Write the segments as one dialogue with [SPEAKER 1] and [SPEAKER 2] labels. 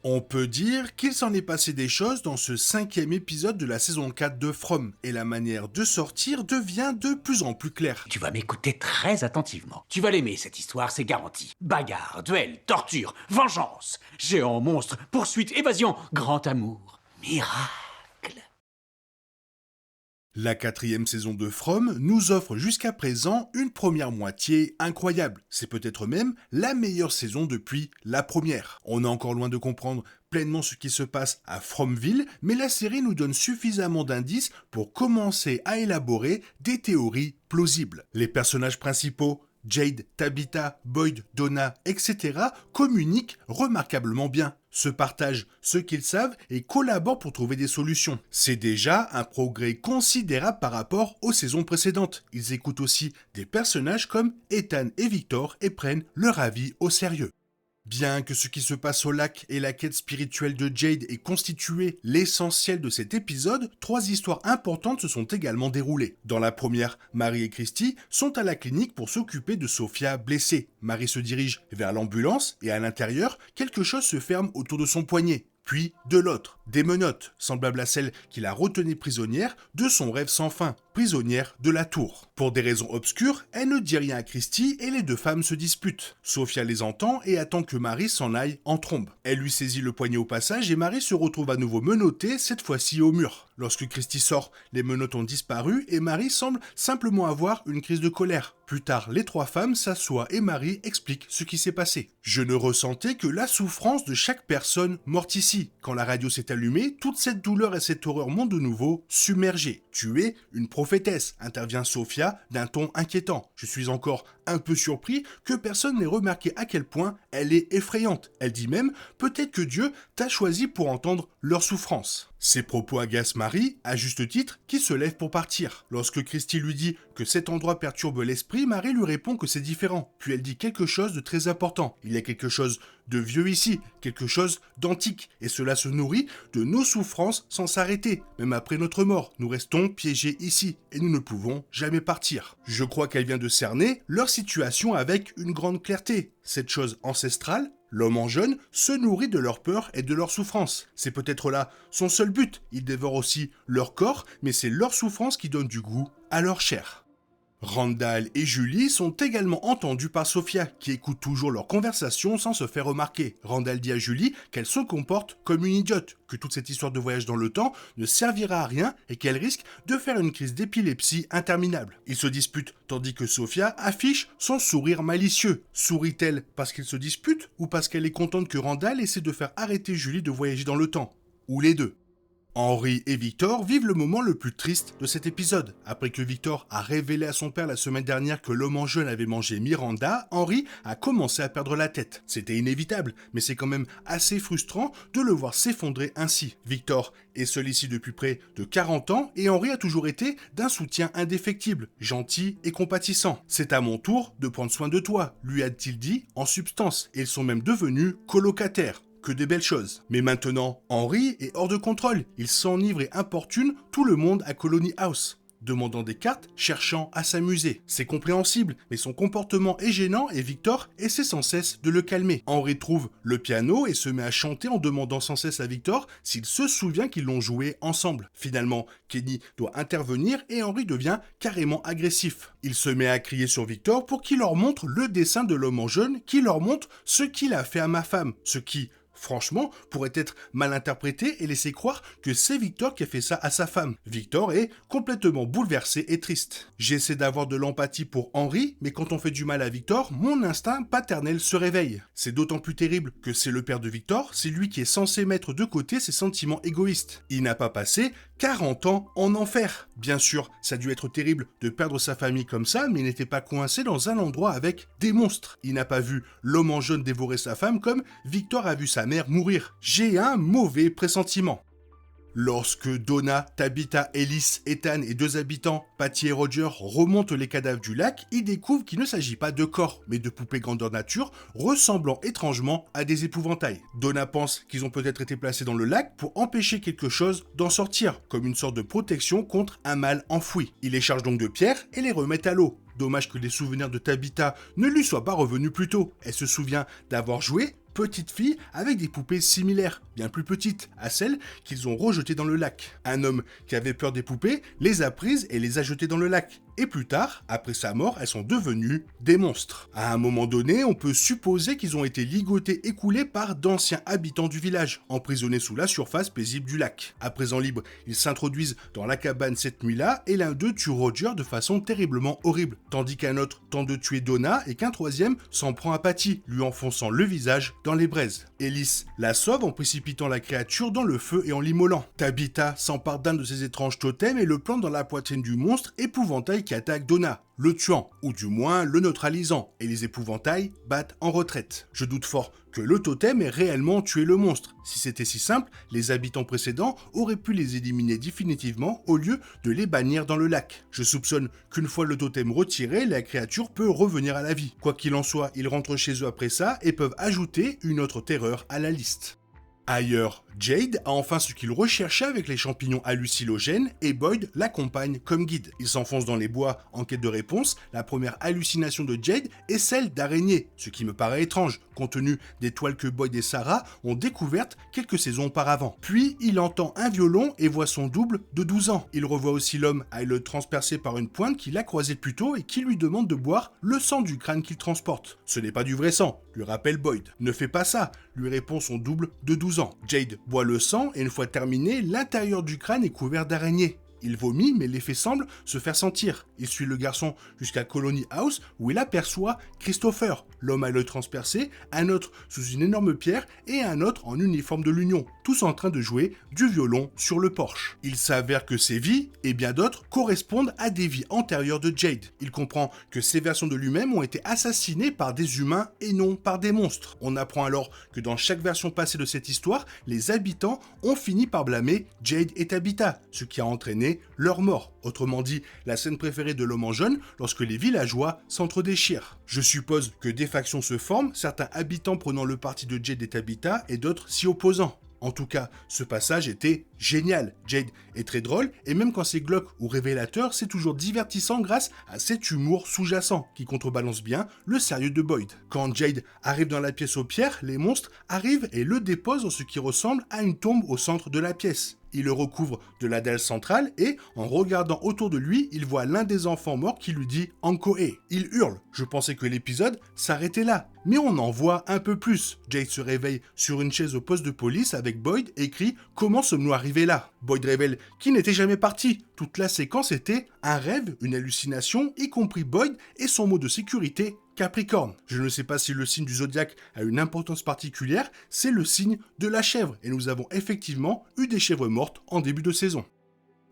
[SPEAKER 1] On peut dire qu'il s'en est passé des choses dans ce 5e épisode de la saison 4 de From, et la manière de sortir devient de plus en plus claire.
[SPEAKER 2] Tu vas m'écouter très attentivement. Tu vas l'aimer, cette histoire, c'est garanti. Bagarre, duel, torture, vengeance, géant, monstre, poursuite, évasion, grand amour, miracle.
[SPEAKER 1] La 4e saison de From nous offre jusqu'à présent une première moitié incroyable. C'est peut-être même la meilleure saison depuis la première. On est encore loin de comprendre pleinement ce qui se passe à Fromville, mais la série nous donne suffisamment d'indices pour commencer à élaborer des théories plausibles. Les personnages principaux, Jade, Tabitha, Boyd, Donna, etc. communiquent remarquablement bien, se partagent ce qu'ils savent et collaborent pour trouver des solutions. C'est déjà un progrès considérable par rapport aux saisons précédentes. Ils écoutent aussi des personnages comme Ethan et Victor et prennent leur avis au sérieux. Bien que ce qui se passe au lac et la quête spirituelle de Jade ait constitué l'essentiel de cet épisode, 3 histoires importantes se sont également déroulées. Dans la première, Marie et Christy sont à la clinique pour s'occuper de Sophia blessée. Marie se dirige vers l'ambulance et à l'intérieur, quelque chose se ferme autour de son poignet. Puis, de l'autre, des menottes, semblables à celles qui la retenaient prisonnière de son rêve sans fin, prisonnière de la tour. Pour des raisons obscures, elle ne dit rien à Christy et les deux femmes se disputent. Sophia les entend et attend que Marie s'en aille en trombe. Elle lui saisit le poignet au passage et Marie se retrouve à nouveau menottée, cette fois-ci au mur. Lorsque Christy sort, les menottes ont disparu et Marie semble simplement avoir une crise de colère. Plus tard, les 3 femmes s'assoient et Marie explique ce qui s'est passé. Je ne ressentais que la souffrance de chaque personne morte ici. Quand la radio s'est allumée, toute cette douleur et cette horreur m'ont de nouveau submergé. Tu es une prophétesse, intervient Sophia d'un ton inquiétant. Je suis encore un peu surpris que personne n'ait remarqué à quel point elle est effrayante. Elle dit même, peut-être que Dieu t'a choisi pour entendre leur souffrance. Ces propos agacent Marie, à juste titre, qui se lève pour partir. Lorsque Christy lui dit que cet endroit perturbe l'esprit, Marie lui répond que c'est différent. Puis elle dit quelque chose de très important. Il y a quelque chose de vieux ici, quelque chose d'antique, et cela se nourrit de nos souffrances sans s'arrêter. Même après notre mort, nous restons piégés ici, et nous ne pouvons jamais partir. Je crois qu'elle vient de cerner leur situation avec une grande clarté. Cette chose ancestrale, l'homme en jeune, se nourrit de leur peur et de leur souffrance. C'est peut-être là son seul but. Il dévore aussi leur corps, mais c'est leur souffrance qui donne du goût à leur chair. Randall et Julie sont également entendus par Sophia, qui écoute toujours leur conversation sans se faire remarquer. Randall dit à Julie qu'elle se comporte comme une idiote, que toute cette histoire de voyage dans le temps ne servira à rien et qu'elle risque de faire une crise d'épilepsie interminable. Ils se disputent tandis que Sophia affiche son sourire malicieux. Sourit-elle parce qu'ils se disputent ou parce qu'elle est contente que Randall essaie de faire arrêter Julie de voyager dans le temps? Ou les deux? Henry et Victor vivent le moment le plus triste de cet épisode. Après que Victor a révélé à son père la semaine dernière que l'homme en jeune avait mangé Miranda, Henry a commencé à perdre la tête. C'était inévitable, mais c'est quand même assez frustrant de le voir s'effondrer ainsi. Victor est seul ici depuis près de 40 ans et Henry a toujours été d'un soutien indéfectible, gentil et compatissant. C'est à mon tour de prendre soin de toi, lui a-t-il dit en substance, et ils sont même devenus colocataires. Que des belles choses. Mais maintenant, Henry est hors de contrôle. Il s'enivre et importune tout le monde à Colony House, demandant des cartes, cherchant à s'amuser. C'est compréhensible, mais son comportement est gênant et Victor essaie sans cesse de le calmer. Henry trouve le piano et se met à chanter en demandant sans cesse à Victor s'il se souvient qu'ils l'ont joué ensemble. Finalement, Kenny doit intervenir et Henry devient carrément agressif. Il se met à crier sur Victor pour qu'il leur montre le dessin de l'homme en jaune, qui leur montre ce qu'il a fait à ma femme, ce qui franchement, pourrait être mal interprété et laisser croire que c'est Victor qui a fait ça à sa femme. Victor est complètement bouleversé et triste. J'essaie d'avoir de l'empathie pour Henry, mais quand on fait du mal à Victor, mon instinct paternel se réveille. C'est d'autant plus terrible que c'est le père de Victor, c'est lui qui est censé mettre de côté ses sentiments égoïstes. Il n'a pas passé 40 ans en enfer. Bien sûr, ça a dû être terrible de perdre sa famille comme ça, mais il n'était pas coincé dans un endroit avec des monstres. Il n'a pas vu l'homme en jaune dévorer sa femme comme Victor a vu sa mère mourir. J'ai un mauvais pressentiment. Lorsque Donna, Tabitha, Ellis, Ethan et 2 habitants, Patty et Roger, remontent les cadavres du lac, ils découvrent qu'il ne s'agit pas de corps, mais de poupées grandeur nature, ressemblant étrangement à des épouvantails. Donna pense qu'ils ont peut-être été placés dans le lac pour empêcher quelque chose d'en sortir, comme une sorte de protection contre un mal enfoui. Ils les chargent donc de pierres et les remettent à l'eau. Dommage que les souvenirs de Tabitha ne lui soient pas revenus plus tôt. Elle se souvient d'avoir joué petite fille avec des poupées similaires, bien plus petites, à celles qu'ils ont rejetées dans le lac. Un homme qui avait peur des poupées les a prises et les a jetées dans le lac. Et plus tard, après sa mort, elles sont devenues des monstres. À un moment donné, on peut supposer qu'ils ont été ligotés et coulés par d'anciens habitants du village, emprisonnés sous la surface paisible du lac. À présent libres, ils s'introduisent dans la cabane cette nuit-là et l'un d'eux tue Roger de façon terriblement horrible, tandis qu'un autre tente de tuer Donna et qu'un troisième s'en prend à Patty, lui enfonçant le visage dans les braises. Ellis la sauve en précipitant la créature dans le feu et en l'immolant. Tabitha s'empare d'un de ces étranges totems et le plante dans la poitrine du monstre épouvantail qui attaque Donna, le tuant, ou du moins le neutralisant, et les épouvantails battent en retraite. Je doute fort que le totem ait réellement tué le monstre. Si c'était si simple, les habitants précédents auraient pu les éliminer définitivement au lieu de les bannir dans le lac. Je soupçonne qu'une fois le totem retiré, la créature peut revenir à la vie. Quoi qu'il en soit, ils rentrent chez eux après ça et peuvent ajouter une autre terreur à la liste. Ailleurs, Jade a enfin ce qu'il recherchait avec les champignons hallucinogènes et Boyd l'accompagne comme guide. Il s'enfonce dans les bois en quête de réponse. La première hallucination de Jade est celle d'araignée, ce qui me paraît étrange, compte tenu des toiles que Boyd et Sarah ont découvertes quelques saisons auparavant. Puis, il entend un violon et voit son double de 12 ans. Il revoit aussi l'homme à le transpercer par une pointe qu'il a croisée plus tôt et qui lui demande de boire le sang du crâne qu'il transporte. Ce n'est pas du vrai sang, lui rappelle Boyd. Ne fais pas ça, lui répond son double de 12 ans. Jade boit le sang et une fois terminé, l'intérieur du crâne est couvert d'araignées. Il vomit, mais l'effet semble se faire sentir. Il suit le garçon jusqu'à Colony House où il aperçoit Christopher, l'homme à l'œil transpercé, un autre sous une énorme pierre et un autre en uniforme de l'Union, tous en train de jouer du violon sur le porche. Il s'avère que ces vies, et bien d'autres, correspondent à des vies antérieures de Jade. Il comprend que ces versions de lui-même ont été assassinées par des humains et non par des monstres. On apprend alors que dans chaque version passée de cette histoire, les habitants ont fini par blâmer Jade et Tabitha, ce qui a entraîné leur mort. Autrement dit, la scène préférée de l'homme en jaune lorsque les villageois s'entre-déchirent. Je suppose que des factions se forment, certains habitants prenant le parti de Jade et Tabitha et d'autres s'y opposant. En tout cas, ce passage était génial. Jade est très drôle, et même quand c'est glauque ou révélateur, c'est toujours divertissant grâce à cet humour sous-jacent qui contrebalance bien le sérieux de Boyd. Quand Jade arrive dans la pièce aux pierres, les monstres arrivent et le déposent dans ce qui ressemble à une tombe au centre de la pièce. Il le recouvre de la dalle centrale et, en regardant autour de lui, il voit l'un des enfants morts qui lui dit « Ankoé ». Il hurle. Je pensais que l'épisode s'arrêtait là. Mais on en voit un peu plus. Jade se réveille sur une chaise au poste de police avec Boyd et crie « Comment sommes-nous arrivés là ?» Boyd révèle qu'il n'était jamais parti. Toute la séquence était un rêve, une hallucination, y compris Boyd et son mot de sécurité Capricorne. Je ne sais pas si le signe du zodiaque a une importance particulière, c'est le signe de la chèvre, et nous avons effectivement eu des chèvres mortes en début de saison.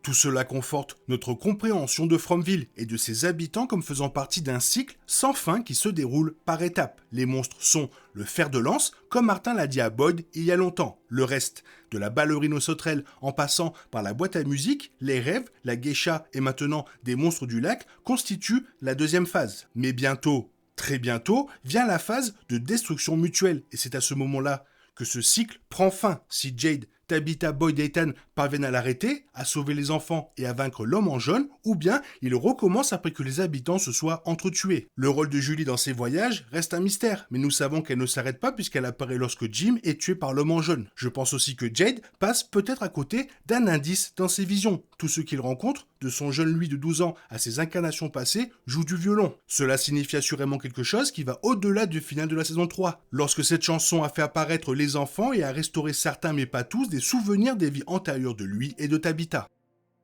[SPEAKER 1] Tout cela conforte notre compréhension de Fromville et de ses habitants comme faisant partie d'un cycle sans fin qui se déroule par étapes. Les monstres sont le fer de lance, comme Martin l'a dit à Boyd il y a longtemps. Le reste, de la ballerine aux sauterelles en passant par la boîte à musique, les rêves, la geisha et maintenant des monstres du lac constituent la deuxième phase. Mais bientôt, très bientôt, vient la phase de destruction mutuelle et c'est à ce moment-là que ce cycle prend fin. Si Jade, Tabitha, Boyd et Ethan parviennent à l'arrêter, à sauver les enfants et à vaincre l'homme en jaune, ou bien il recommence après que les habitants se soient entretués. Le rôle de Julie dans ces voyages reste un mystère, mais nous savons qu'elle ne s'arrête pas puisqu'elle apparaît lorsque Jim est tué par l'homme en jaune. Je pense aussi que Jade passe peut-être à côté d'un indice dans ses visions. Tous ceux qu'il rencontre, de son jeune lui de 12 ans à ses incarnations passées, jouent du violon. Cela signifie assurément quelque chose qui va au-delà du final de la saison 3. Lorsque cette chanson a fait apparaître les enfants et a restauré certains mais pas tous des souvenirs des vies antérieures de lui et de Tabitha.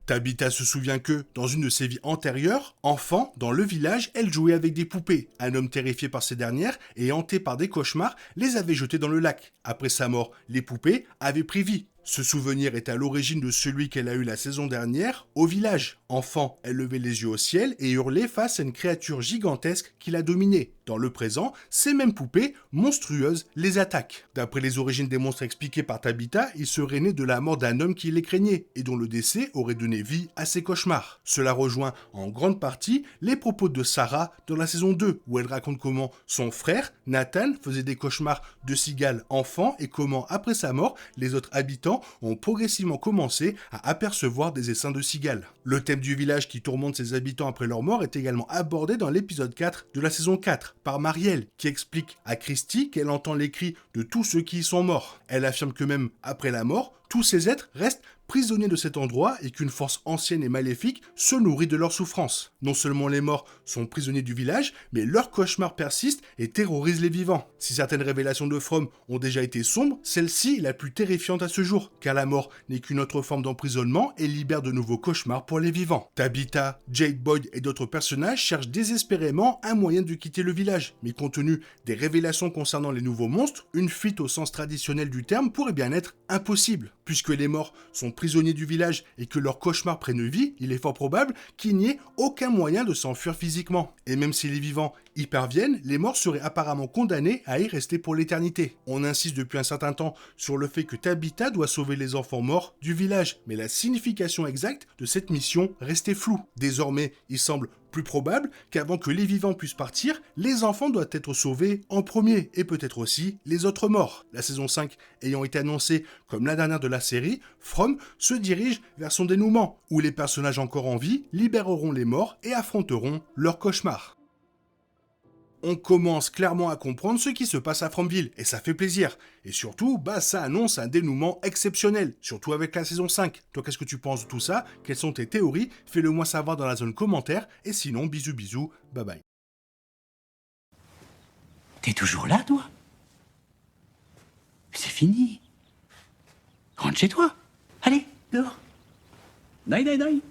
[SPEAKER 1] Tabitha se souvient que, dans une de ses vies antérieures, enfant, dans le village, elle jouait avec des poupées. Un homme terrifié par ces dernières et hanté par des cauchemars les avait jetées dans le lac. Après sa mort, les poupées avaient pris vie. Ce souvenir est à l'origine de celui qu'elle a eu la saison dernière au village. Enfant, elle levait les yeux au ciel et hurlait face à une créature gigantesque qui la dominait. Dans le présent, ces mêmes poupées monstrueuses les attaquent. D'après les origines des monstres expliquées par Tabitha, ils seraient nés de la mort d'un homme qui les craignait et dont le décès aurait donné vie à ses cauchemars. Cela rejoint en grande partie les propos de Sarah dans la saison 2, où elle raconte comment son frère, Nathan, faisait des cauchemars de cigales enfants et comment, après sa mort, les autres habitants habitants ont progressivement commencé à apercevoir des essaims de cigales. Le thème du village qui tourmente ses habitants après leur mort est également abordé dans l'épisode 4 de la saison 4 par Marielle, qui explique à Christy qu'elle entend les cris de tous ceux qui y sont morts. Elle affirme que même après la mort, tous ces êtres restent prisonniers de cet endroit et qu'une force ancienne et maléfique se nourrit de leur souffrance. Non seulement les morts sont prisonniers du village, mais leurs cauchemars persistent et terrorisent les vivants. Si certaines révélations de Fromm ont déjà été sombres, celle-ci est la plus terrifiante à ce jour, car la mort n'est qu'une autre forme d'emprisonnement et libère de nouveaux cauchemars pour les vivants. Tabitha, Jade Boyd et d'autres personnages cherchent désespérément un moyen de quitter le village, mais compte tenu des révélations concernant les nouveaux monstres, une fuite au sens traditionnel du terme pourrait bien être impossible. Puisque les morts sont prisonniers du village et que leurs cauchemars prennent vie, il est fort probable qu'il n'y ait aucun moyen de s'enfuir physiquement. Et même si les vivants y parviennent, les morts seraient apparemment condamnés à y rester pour l'éternité. On insiste depuis un certain temps sur le fait que Tabitha doit sauver les enfants morts du village, mais la signification exacte de cette mission restait floue. Désormais, il semble plus probable qu'avant que les vivants puissent partir, les enfants doivent être sauvés en premier, et peut-être aussi les autres morts. La saison 5 ayant été annoncée comme la dernière de la série, Fromm se dirige vers son dénouement, où les personnages encore en vie libéreront les morts et affronteront leurs cauchemars. On commence clairement à comprendre ce qui se passe à Fromville, et ça fait plaisir. Et surtout, ça annonce un dénouement exceptionnel, surtout avec la saison 5. Toi, qu'est-ce que tu penses de tout ça? Quelles sont tes théories? Fais-le moi savoir dans la zone commentaire, et sinon, bisous bisous, bye bye.
[SPEAKER 2] T'es toujours là, toi? C'est fini. Rentre chez toi. Allez, dehors. Night, night, night.